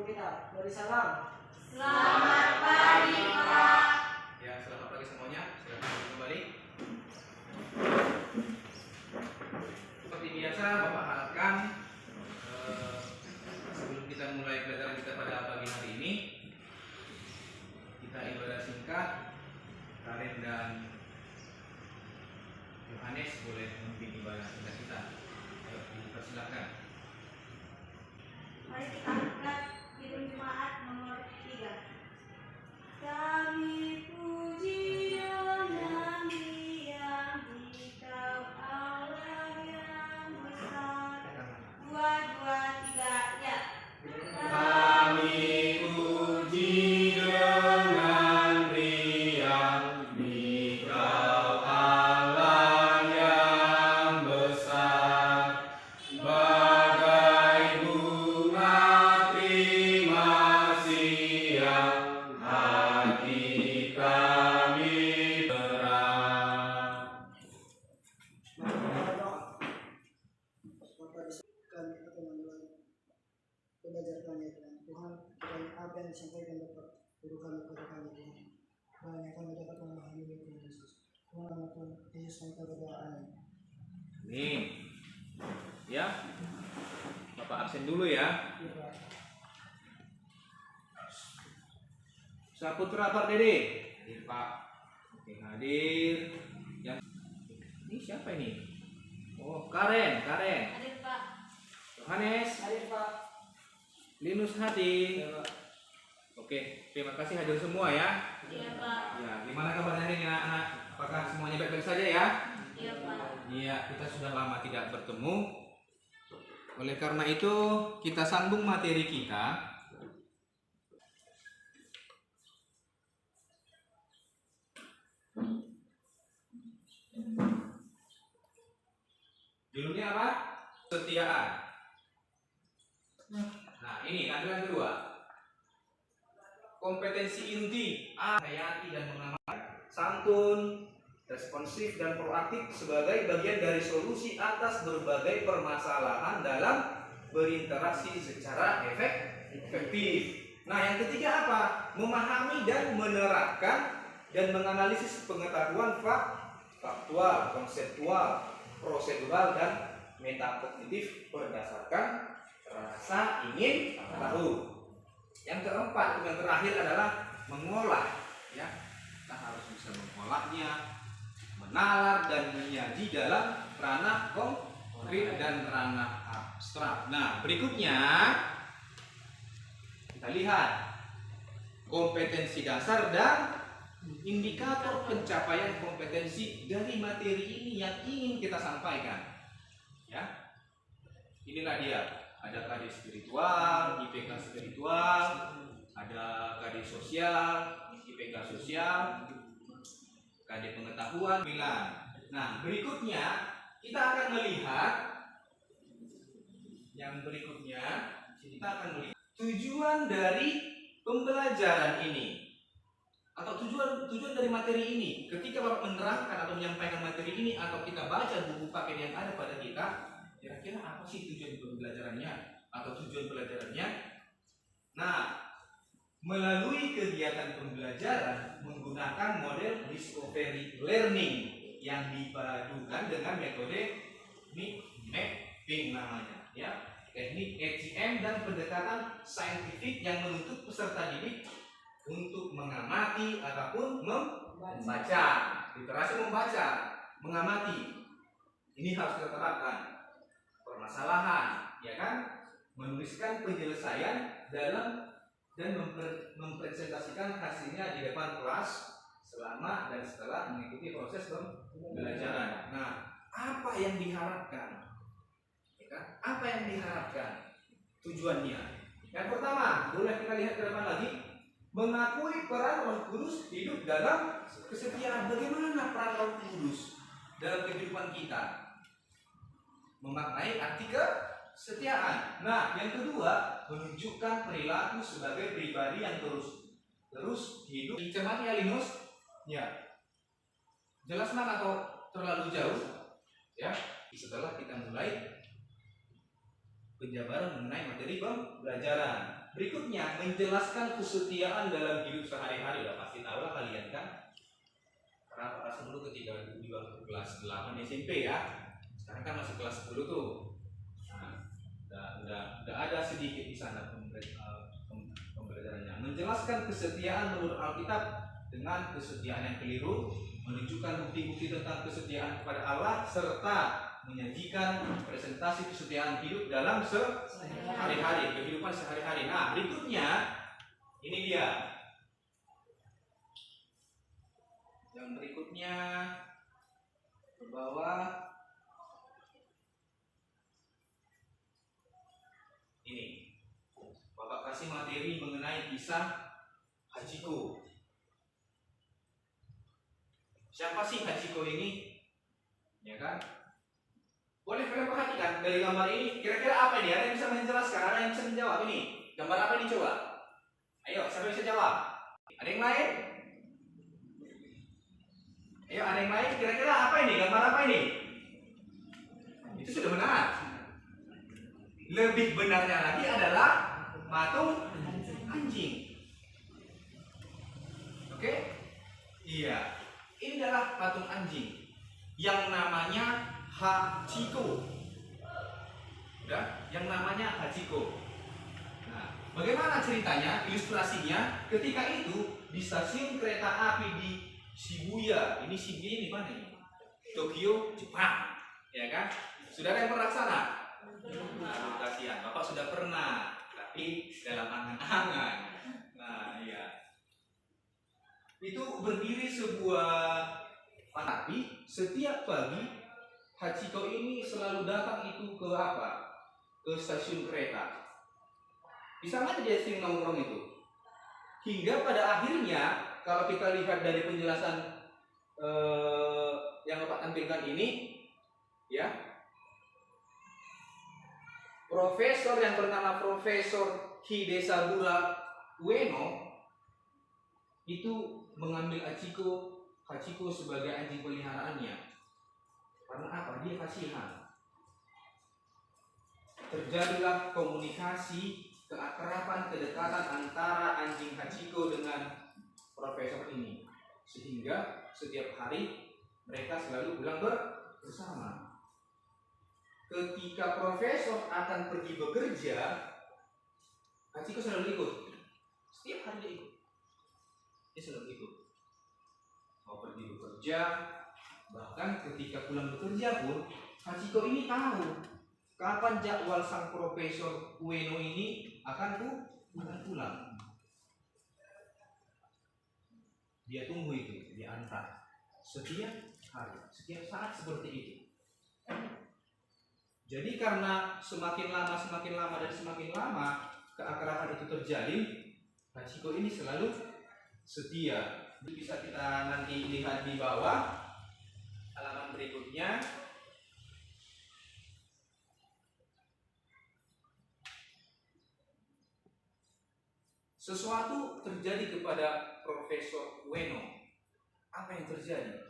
guru kita. Beri salam. Selamat pagi, Pak. Ya, selamat pagi semuanya. Silakan kembali. Seperti biasa, Bapak harapkan sebelum kita mulai pelajaran kita pada pagi hari ini, kita ibadah singkat. Karen dan Yohanes boleh memimpin ibadah singkat kita. Ayo, dipersilakan. Mari kita angkat Kidung Jemaat nomor 3. Kami puji dan nyanyi yang Engkau Allah yang besar. 2, 2, 3, ya. Kami puji dengan riang Engkau Allah yang besar, bagai bunga terima siang hati kami terang. Bapak kami akan memulai belajar kami Tuhan. Tuhan, kiranya apa yang disampaikan Bapak guru kami pada kami Tuhan. Kiranya kami dapat memahami Tuhan Yesus. Tuhan nama Tuhan Yesus kami berdoa. Amin. Amin. Ya, Bapak absen dulu ya. Ya, Pak. Saputra Pak Dede. Hadir Pak. Oke, hadir. Yang ini siapa ini? Oh, Karen. Hadir, Pak. Yohanes. Hadir Pak. Linus hadir. Ya, Pak. Oke, terima kasih hadir semua ya. Iya, Pak. Ya, gimana kabarnya nih anak-anak? Apakah semuanya baik-baik saja ya? Iya, Pak. Iya, kita sudah lama tidak bertemu. Oleh karena itu, kita sambung materi kita. Judulnya apa? Kesetiaan. Nah, ini tampilan kedua. Kompetensi inti hayati dan mengamati, santun, responsif dan proaktif sebagai bagian dari solusi atas berbagai permasalahan dalam berinteraksi secara efektif. Nah, yang ketiga apa? Memahami dan menerapkan dan menganalisis pengetahuan faktual, konseptual, prosedural dan metakognitif berdasarkan rasa ingin tahu. Yang keempat, yang terakhir adalah mengolah, ya. Kita harus bisa mengolahnya, menalar dan menyaji dalam ranah konkret dan ranah abstrak. Nah, berikutnya kita lihat kompetensi dasar dan indikator pencapaian kompetensi dari materi ini yang ingin kita sampaikan. Ya, inilah dia. Ada KD spiritual, IPK spiritual, ada KD sosial, IPK sosial, KD pengetahuan, Nah, berikutnya kita akan melihat tujuan dari pembelajaran ini atau tujuan dari materi ini. Ketika Bapak menerangkan atau menyampaikan materi ini atau kita baca buku paket yang ada pada kita, kira-kira apa sih tujuan pembelajarannya atau tujuan pelajarannya? Nah, melalui kegiatan pembelajaran menggunakan model discovery learning yang dipadukan dengan metode mapping namanya, ya, teknik ECM dan pendekatan saintifik yang menuntut peserta didik untuk mengamati ataupun membaca, literasi membaca, mengamati. Ini harus kita terapkan. Permasalahan, ya kan? Menuliskan penyelesaian dalam dan mempresentasikan hasilnya di depan kelas selama dan setelah mengikuti proses pembelajaran. Nah, apa yang diharapkan? Ya kan? Apa yang diharapkan? Tujuannya. Yang pertama, boleh kita lihat ke depan lagi. Mengakui peran Roh Kudus hidup dalam kesetiaan. Bagaimana peran Roh Kudus dalam kehidupan kita? Memaknai arti kesetiaan. Nah, yang kedua, menunjukkan perilaku sebagai pribadi yang terus hidup. Dicermati ya, Linus? Ya. Jelas nak atau terlalu jauh? Ya. Setelah kita mulai penjabaran mengenai materi pembelajaran. Berikutnya, menjelaskan kesetiaan dalam hidup sehari-hari. Udah pasti tahu lah kalian kan. Karena perasaan dulu ketika di bangku kelas 8 SMP ya. Sekarang kan masih kelas 10 tuh. Nah, udah ada sedikit di sana pembelajarannya. Menjelaskan kesetiaan menurut Alkitab dengan kesetiaan yang keliru, menunjukkan bukti-bukti tentang kesetiaan kepada Allah, serta menyajikan presentasi kesetiaan hidup dalam sehari-hari, kehidupan sehari-hari. Nah, berikutnya ini dia. Yang berikutnya ke bawah ini. Bapak kasih materi mengenai kisah Hachiko. Siapa sih Hachiko ini? Ya kan? Boleh kalian perhatikan dari gambar ini, kira-kira apa ini? Ada yang bisa menjelaskan? Ada yang bisa menjawab ini? Gambar apa ini coba? Ayo, siapa bisa jawab? Ada yang lain? Ayo, ada yang lain? Kira-kira apa ini? Gambar apa ini? Itu sudah benar. Lebih benarnya lagi adalah patung anjing. Oke? Iya. Ini adalah patung anjing yang namanya Hachiko. Udah, yang namanya Hachiko. Nah, bagaimana ceritanya, ilustrasinya? Ketika itu di stasiun kereta api di Shibuya. Ini Shibuya di mana ini? Tokyo, Jepang. Ya kan? Saudara yang pernah ke sana? Nah, kasihan, Bapak sudah pernah, tapi dalam angan-angan. Nah, iya. Itu berdiri sebuah tapi setiap pagi Hachiko ini selalu datang itu ke apa? Ke stasiun kereta. Di sana dia sering nongkrong itu. Hingga pada akhirnya kalau kita lihat dari penjelasan yang Bapak tampilkan ini, ya, profesor yang bernama Profesor Hidesabura Ueno itu mengambil Hachiko sebagai anjing peliharaannya. Karena apa? Dia kasihan. Terjadilah komunikasi, keakraban, kedekatan antara anjing Hachiko dengan profesor ini. Sehingga setiap hari mereka selalu pulang bersama. Ketika profesor akan pergi bekerja, Hachiko selalu ikut. Setiap hari dia ikut. Dia selalu ikut. Mau pergi bekerja, bahkan ketika pulang bekerja pun Hachiko ini tahu kapan jadwal sang Profesor Ueno ini akan pulang. Dia tunggu itu, dia antar setiap hari, setiap saat seperti itu. Jadi karena semakin lama dan semakin lama keakraban itu terjadi, Hachiko ini selalu setia. Bisa kita nanti lihat di bawah halaman berikutnya. Sesuatu terjadi kepada Profesor Ueno. Apa yang terjadi?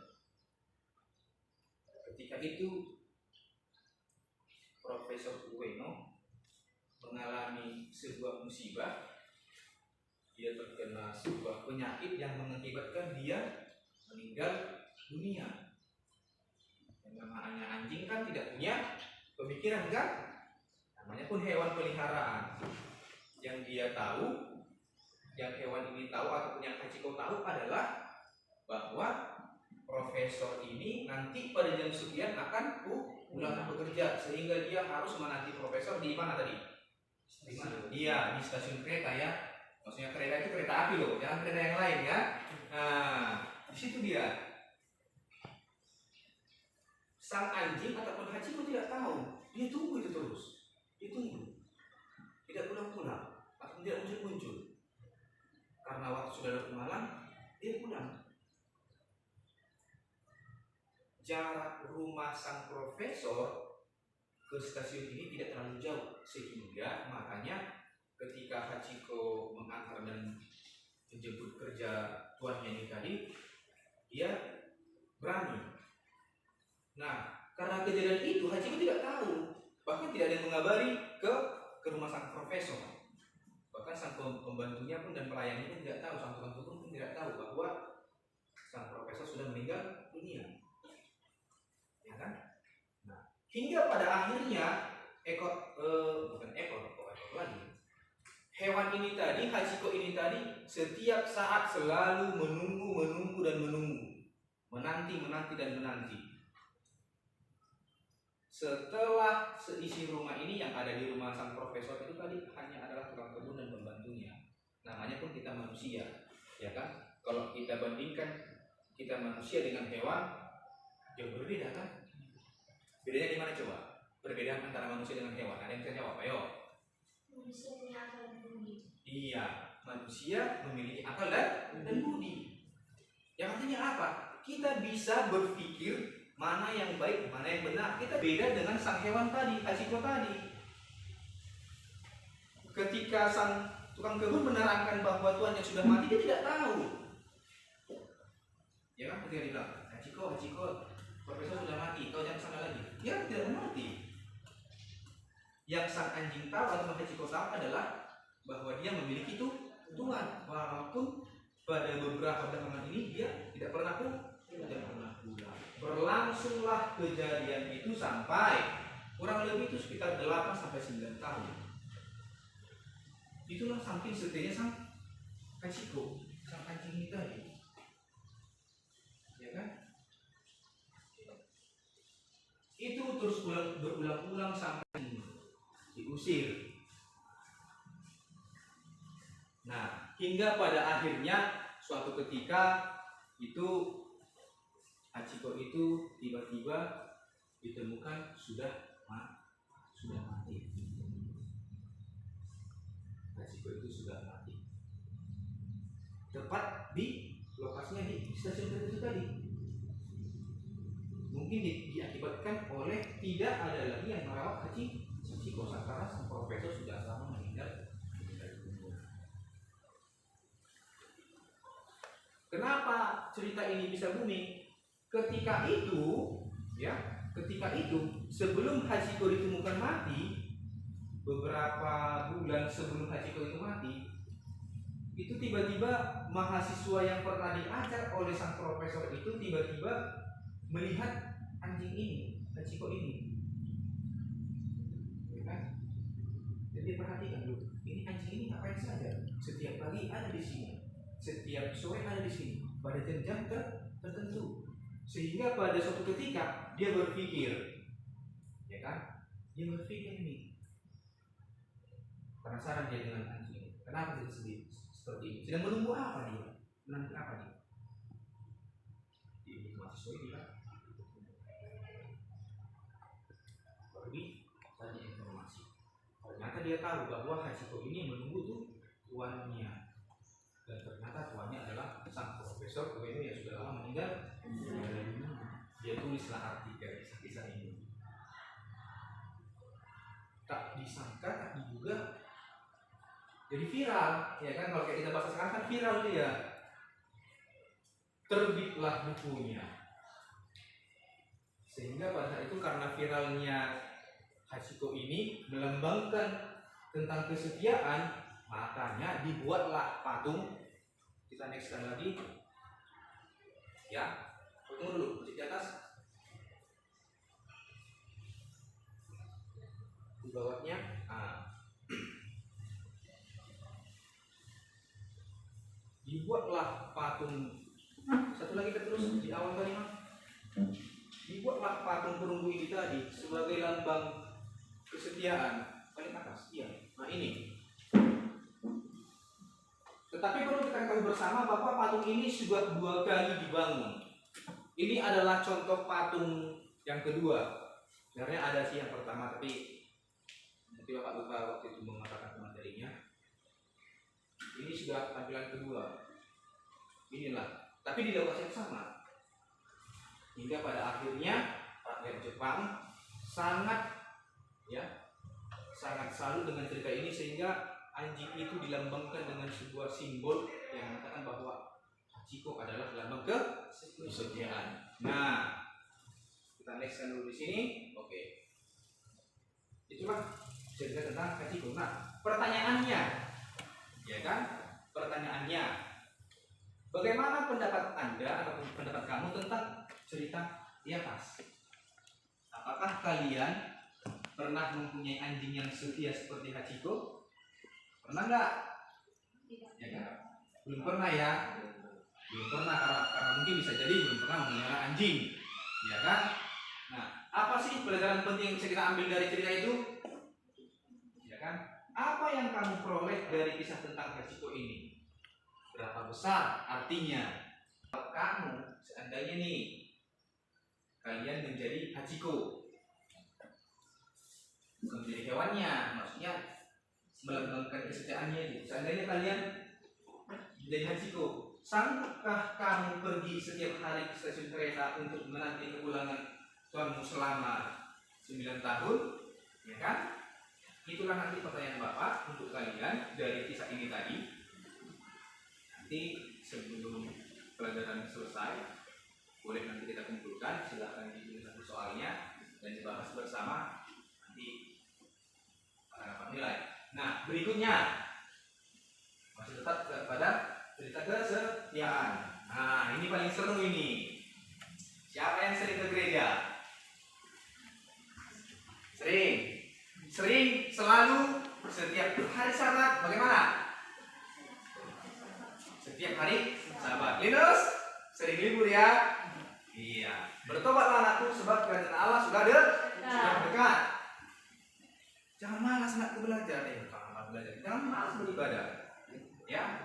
Ketika itu Profesor Ueno mengalami sebuah musibah. Dia terkena sebuah penyakit yang mengakibatkan dia meninggal dunia. Yang namanya anjing kan tidak punya pemikiran kan? Namanya pun hewan peliharaan. Yang dia tahu, yang hewan ini tahu ataupun yang Hachiko tahu adalah bahwa profesor ini nanti pada jam sekian akan pulang bekerja, sehingga dia harus menanti profesor di mana tadi? Di mana? Dia di stasiun kereta ya. Maksudnya kereta itu kereta api loh, jangan kereta yang lain ya. Nah, di situ dia. Sang anjing ataupun Hachiko tidak tahu. Dia tunggu itu terus. Dia tunggu. Tidak pulang-pulang. Atau tidak muncul-muncul. Karena waktu sudah larut malam, dia pulang. Jarak rumah sang profesor ke stasiun ini tidak terlalu jauh, sehingga makanya ketika Hachiko mengantar dan menjemput kerja tuannya ini tadi, dia berani. Nah, karena kejadian itu Hachiko tidak tahu, bahkan tidak ada yang mengabari ke ke rumah sang profesor. Bahkan sang pembantunya pun dan pelayannya pun tidak tahu, sang tukang kebun pun tidak tahu bahwa sang profesor sudah meninggal dunia, ya kan? Nah, hingga pada akhirnya bukan ekor lagi. Hewan ini tadi, Hachiko ini tadi, setiap saat selalu menunggu dan menunggu, menanti dan menanti. Setelah seisi rumah ini yang ada di rumah sang profesor itu tadi hanya adalah tukang kebun dan pembantunya. Namanya pun kita manusia, ya kan? Kalau kita bandingkan kita manusia dengan hewan, jauh berbeda kan? Bedanya di mana coba? Perbedaan antara manusia dengan hewan. Ada yang bisa jawab? Ayo. Manusia punya akal dan budi. Iya, manusia memiliki akal dan budi. Yang artinya apa? Kita bisa berpikir mana yang baik, mana yang benar. Kita beda dengan sang hewan tadi, Hachiko tadi. Ketika sang tukang kebun menerangkan bahwa tuannya sudah mati, dia tidak tahu. Ya kan, ketika dia bilang, Hachiko, profesor sudah mati, kau jangan sana lagi. Dia tidak mati. Yang sang anjing tahu atau Hachiko tahu adalah bahwa dia memiliki tuan, walaupun pada beberapa belakangan ini dia tidak pernah pulang. Berlangsunglah kejadian itu sampai kurang lebih itu sekitar 8 sampai 9 tahun. Itulah saking setianya sang Hachiko, sang anjing ini tadi. Ya kan? Itu terus berulang-ulang sampai diusir. Nah, hingga pada akhirnya suatu ketika itu Hachiko itu tiba-tiba ditemukan sudah mati. Hachiko itu sudah mati. Tepat di lokasinya di stasiun kereta itu tadi. Mungkin diakibatkan oleh tidak ada lagi yang merawat Hachiko karena sang profesor sudah lama meninggal. Kenapa cerita ini bisa booming? Ketika itu sebelum Hachiko ditemukan mati, beberapa bulan sebelum Hachiko itu mati, itu tiba-tiba mahasiswa yang pernah diajar oleh sang profesor itu tiba-tiba melihat anjing ini, Hachiko ini. Ya kan? Jadi perhatikan dulu, ini anjing ini ngapain saja? Setiap pagi ada di sini, setiap sore ada di sini, pada jam-jam tertentu. Sehingga pada suatu ketika dia berpikir, ya kan? Dia berpikir ini, penasaran dia dengan anjing ini. Kenapa dia sedih seperti ini? Sedang menunggu apa dia? Menanti apa dia? Dia mahasiswa bilang, pergi tanya informasi. Ternyata dia tahu bahwa Hachiko ini menunggu tuannya. Dan ternyata tuannya adalah sang profesor Ueno yang sudah lama meninggal. Dia tulislah artikel kisah ini. Tak disangka, tak diduga jadi viral, ya kan? Kalau kayak kita bahasa sekarang kan viral dia. Terbitlah bukunya. Sehingga pada saat itu karena viralnya Hachiko ini melambangkan tentang kesetiaan, makanya dibuatlah patung. Kita nextkan lagi, ya. Tunggu dulu, masih di atas. Di bawahnya, dibuatlah patung. Satu lagi terus di awal kalimat. Dibuatlah patung perunggu ini tadi sebagai lambang kesetiaan. Paling atas, iya. Nah ini. Tetapi perlu kita ketahui bersama bahwa patung ini sudah 2 kali dibangun. Ini adalah contoh patung yang kedua. Sebenarnya ada sih yang pertama, tapi nanti Bapak lupa waktu itu mengatakan materinya. Ini sudah tampilan kedua. Inilah. Tapi di lokasi yang sama. Hingga pada akhirnya rakyat Jepang sangat salut dengan cerita ini, sehingga anjing itu dilambangkan dengan sebuah simbol yang mengatakan bahwa Hachiko adalah lambang kesetiaan. Nah, kita nextkan dulu di sini. Oke. Itulah cerita tentang Hachiko. Nah, pertanyaannya, ya kan? Pertanyaannya, bagaimana pendapat Anda atau pendapat kamu tentang cerita di atas? Apakah kalian pernah mempunyai anjing yang setia seperti Hachiko? Pernah nggak? Ya kan? Belum pernah ya? Belum pernah karena mungkin bisa jadi belum pernah memelihara anjing, ya kan? Nah, apa sih pelajaran penting yang bisa kita ambil dari cerita itu? Ya kan? Apa yang kamu peroleh dari kisah tentang Hachiko ini? Berapa besar artinya? Kalau kamu seandainya nih kalian menjadi Hachiko, bukan menjadi hewannya, maksudnya melanggengkan kesetiaannya. Seandainya kalian menjadi Hachiko, sanggupkah kamu pergi setiap hari ke stasiun kereta untuk menanti kepulangan tuanmu selama 9 tahun? Ya kan? Itulah nanti pertanyaan Bapak untuk kalian dari kisah ini tadi. Nanti sebelum pelajaran selesai, boleh nanti kita kumpulkan, silahkan ditulis satu soalnya dan dibahas bersama. Nanti akan dapat nilai. Nah, berikutnya masih tetap pada cerita kesetiaan. Nah, ini paling seru ini. Siapa yang sering ke gereja? Sering, selalu, setiap hari Sabat. Bagaimana? Setiap hari Sabat. Linus, sering libur ya? Iya. Bertobatlah anakku, sebab kerajaan Allah sudah dekat. Jangan malas anakku belajar. Jangan malas beribadah. Ya.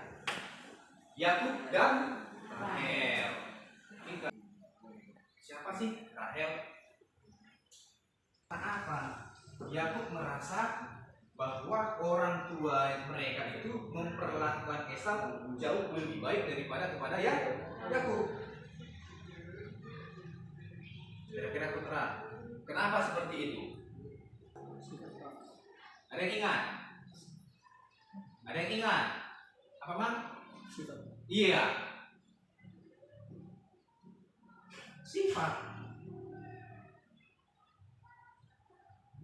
Yakub dan Rahel. Siapa sih Rahel? Apa? Yakub merasa bahwa orang tua mereka itu memperlakukan Esau jauh lebih baik daripada kepada Yakub. Kira-kira putra, kenapa seperti itu? Ada yang ingat? Ada yang ingat? Apa Mang? Iya. Sifat.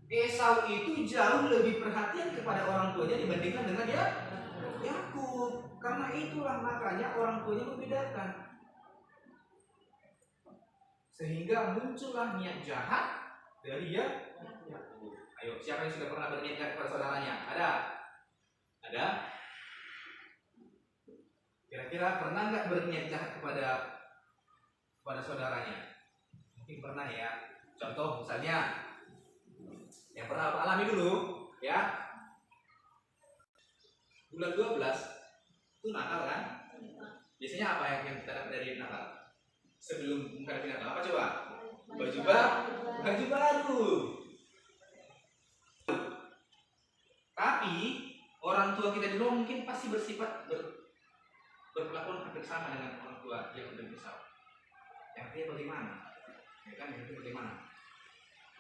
Esau itu jauh lebih perhatian kepada orang tuanya dibandingkan dengan Yakub. Karena itulah makanya orang tuanya membedakan. Sehingga muncullah niat jahat dari Yakub. Ayo, siapa yang sudah pernah berniat jahat kepada saudaranya? Ada? Kira-kira pernah nggak berniat jahat kepada saudaranya? Mungkin pernah ya. Contoh misalnya yang pernah Pak alami dulu ya, bulan 12 itu Natal kan? Biasanya apa yang kita dapat dari Natal? Sebelum menghadapi Natal apa coba? Baju baru. Tapi orang tua kita dulu mungkin pasti bersifat berkelakuan hampir sama dengan orang tua yang udah besar. Yang artinya bagaimana? Ya kan, yang itu bagaimana?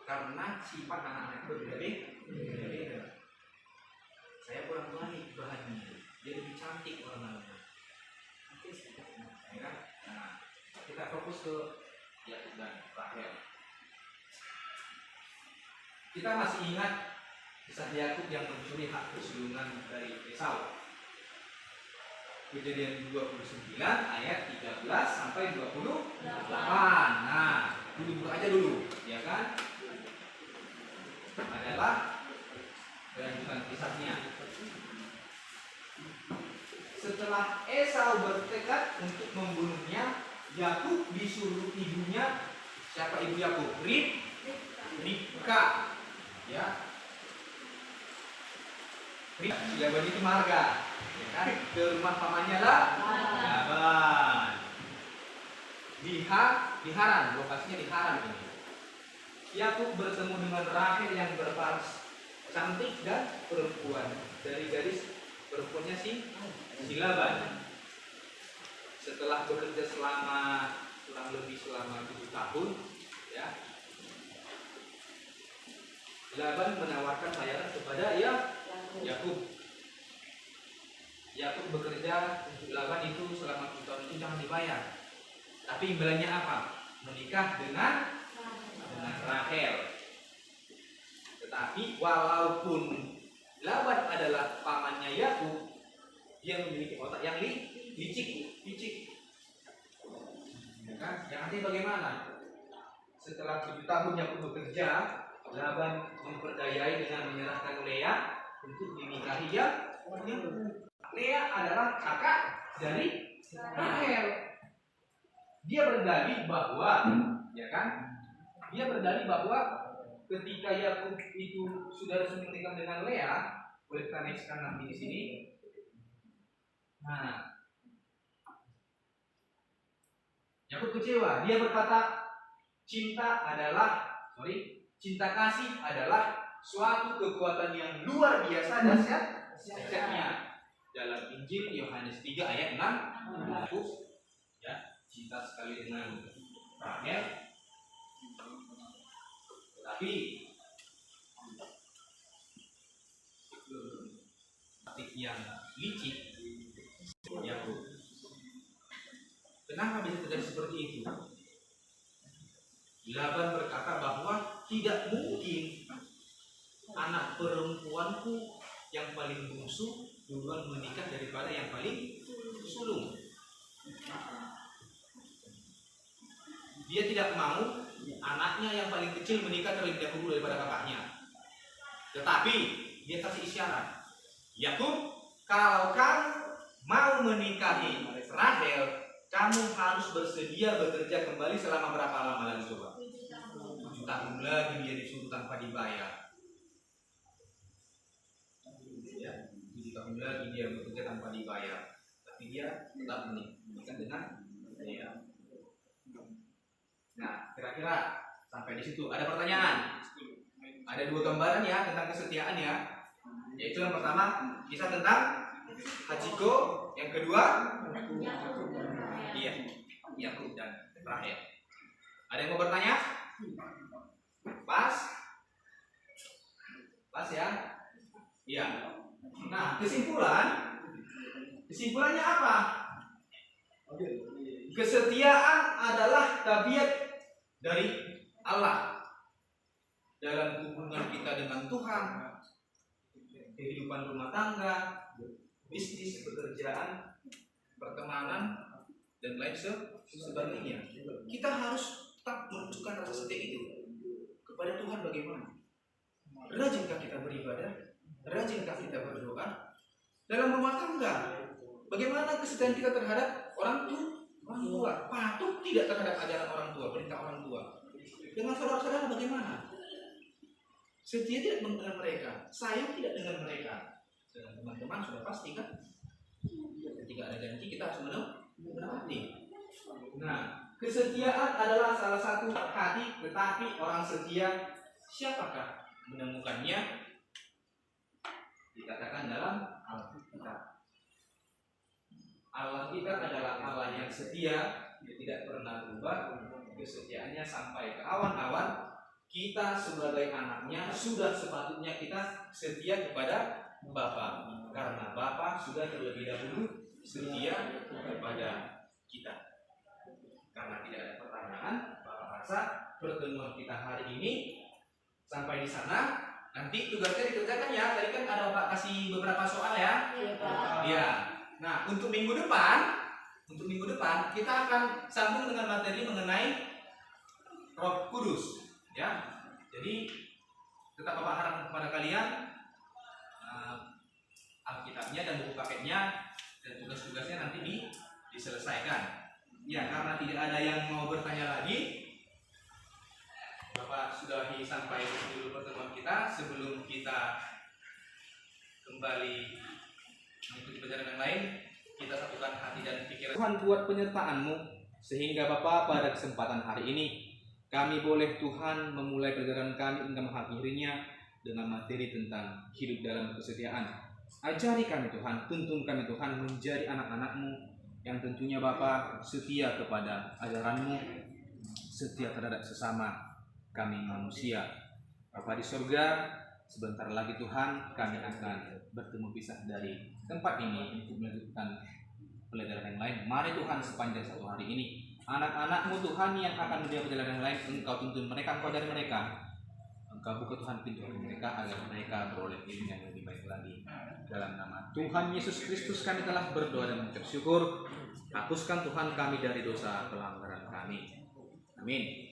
Karena sifat anak-anak itu berbeda. Saya kurang baik bahannya, dia lebih cantik warnanya. Ya kan? Nah, kita fokus ke Yakub dan Rahel. Kita masih ingat kisah Yakub yang mencuri hak kesulungan dari Esau. Kejadian 29 ayat 13 sampai 28. Nah, dulu aja dulu, ya kan? Adalah kelanjutan kisahnya. Setelah Esau bertekad untuk membunuhnya, Yakub disuruh ibunya, siapa ibu Yakub? Ribka, ya. Laban itu marga, ya kan? Ke rumah pamannya Laban. Di Haran, lokasinya di Haran ini. Yakub bertemu dengan Rahel yang berparas cantik dan perempuan dari garis perempuannya si Laban. Setelah bekerja kurang lebih selama 7 tahun, ya, Laban menawarkan bayaran kepada Yakub. Yakub bekerja untuk Laban itu selama 7 tahun itu jangan dibayar. Tapi imbalannya apa? Menikah dengan Rahel. Tetapi walaupun Laban adalah pamannya Yakub, dia memiliki otak yang licik. Ya kan? Yang artinya bagaimana? Setelah 7 tahun Yakub bekerja, Laban memperdayai dengan menyerahkan Lea untuk dinikahi Yakub. Lea adalah kakak dari Rahel. Dia berdalih bahwa, ya kan? Dia berdalih bahwa ketika Yakub itu sudah resmi menikah dengan Lea, boleh kita nextkan nanti di sini. Nah, Yakub kecewa. Dia berkata, cinta kasih adalah suatu kekuatan yang luar biasa dahsyatnya. Dalam Injil Yohanes 3 ayat 6, Yakub ya cinta sekali dengan Rahel. Tapi yang licik Yakub. Kenapa bisa terjadi seperti itu? Laban berkata bahwa tidak mungkin anak perempuanku yang paling bungsu duluan menikah daripada yang paling sulung. Dia tidak mau anaknya yang paling kecil menikah terlebih dahulu daripada kakaknya. Tetapi dia kasih isyarat, Yakub, kalau kamu mau menikahi Rahel, kamu harus bersedia bekerja kembali selama berapa lama lagi coba? 7 tahun lagi dia disuruh tanpa dibayar. Ya, 7 tahun lagi dia bekerja tanpa dibayar. Tapi dia tetap menikah dengan dia. Nah, kira-kira sampai di situ ada pertanyaan? Ada 2 gambaran ya tentang kesetiaan ya. Yaitu yang pertama kisah tentang Hachiko, yang kedua Yakub dan Rahel. Ada yang mau bertanya? Pas ya? Iya. Nah, kesimpulannya apa? Kesetiaan adalah tabiat dari Allah dalam hubungan kita dengan Tuhan, kehidupan rumah tangga, bisnis, pekerjaan, pertemanan, dan lain sebagainya. Kita harus tetap menunjukkan rasa setia itu kepada Tuhan. Bagaimana? Rajinkah kita beribadah? Rajinkah kita berdoa? Dalam rumah tangga, bagaimana kesetiaan kita terhadap orang tua? Patuh tidak terhadap ajaran orang tua, perintah orang tua. Dengan saudara-saudara bagaimana? Setia tidak dengan mereka, sayang tidak dengan mereka. Dengan teman-teman sudah pasti kan? Ketika ada janji kita harus menepati. Nah, kesetiaan adalah salah satu hati, tetapi orang setia siapakah menemukannya? Dikatakan dalam Alkitab. Allah kita adalah Allah yang setia, dia tidak pernah berubah kesetiaannya sampai ke awan-awan. Kita sebagai anaknya sudah sepatutnya kita setia kepada Bapa, karena Bapa sudah terlebih dahulu setia kepada kita. Karena tidak ada pertanyaan, Bapak rasa pertemuan kita hari ini sampai di sana. Nanti tugasnya dikerjakan ya. Tadi kan ada Bapak kasih beberapa soal ya. Iya. Nah, untuk minggu depan kita akan sambung dengan materi mengenai Roh Kudus. Ya, jadi tetap Bapak harap kepada kalian Alkitabnya dan buku paketnya dan tugas-tugasnya nanti diselesaikan. Ya, karena tidak ada yang mau bertanya lagi, Bapak sudahi sampai dulu pertemuan kita. Sebelum kita kembali mengikuti pelajaran yang lain, kita satukan hati dan pikiran. Tuhan buat penyertaan-Mu sehingga Bapak pada kesempatan hari ini kami boleh Tuhan memulai pelajaran kami hingga mengakhirinya dengan materi tentang hidup dalam kesetiaan. Ajari kami Tuhan, tuntun kami Tuhan menjadi anak-anak-Mu yang tentunya Bapa setia kepada ajaran-Mu, setia terhadap sesama kami manusia. Bapa di surga, sebentar lagi Tuhan kami akan bertemu pisah dari tempat ini untuk melanjutkan pelajaran yang lain. Mari Tuhan sepanjang satu hari ini anak-anak-Mu Tuhan yang akan menjadi perjalanan yang lain, Engkau tuntun mereka, Engkau dari mereka. Maka buka Tuhan pintu hati mereka agar mereka beroleh ilmu yang lebih baik lagi. Dalam nama Tuhan Yesus Kristus kami telah berdoa dan mengucap syukur. Hapuskan Tuhan kami dari dosa pelanggaran kami. Amin.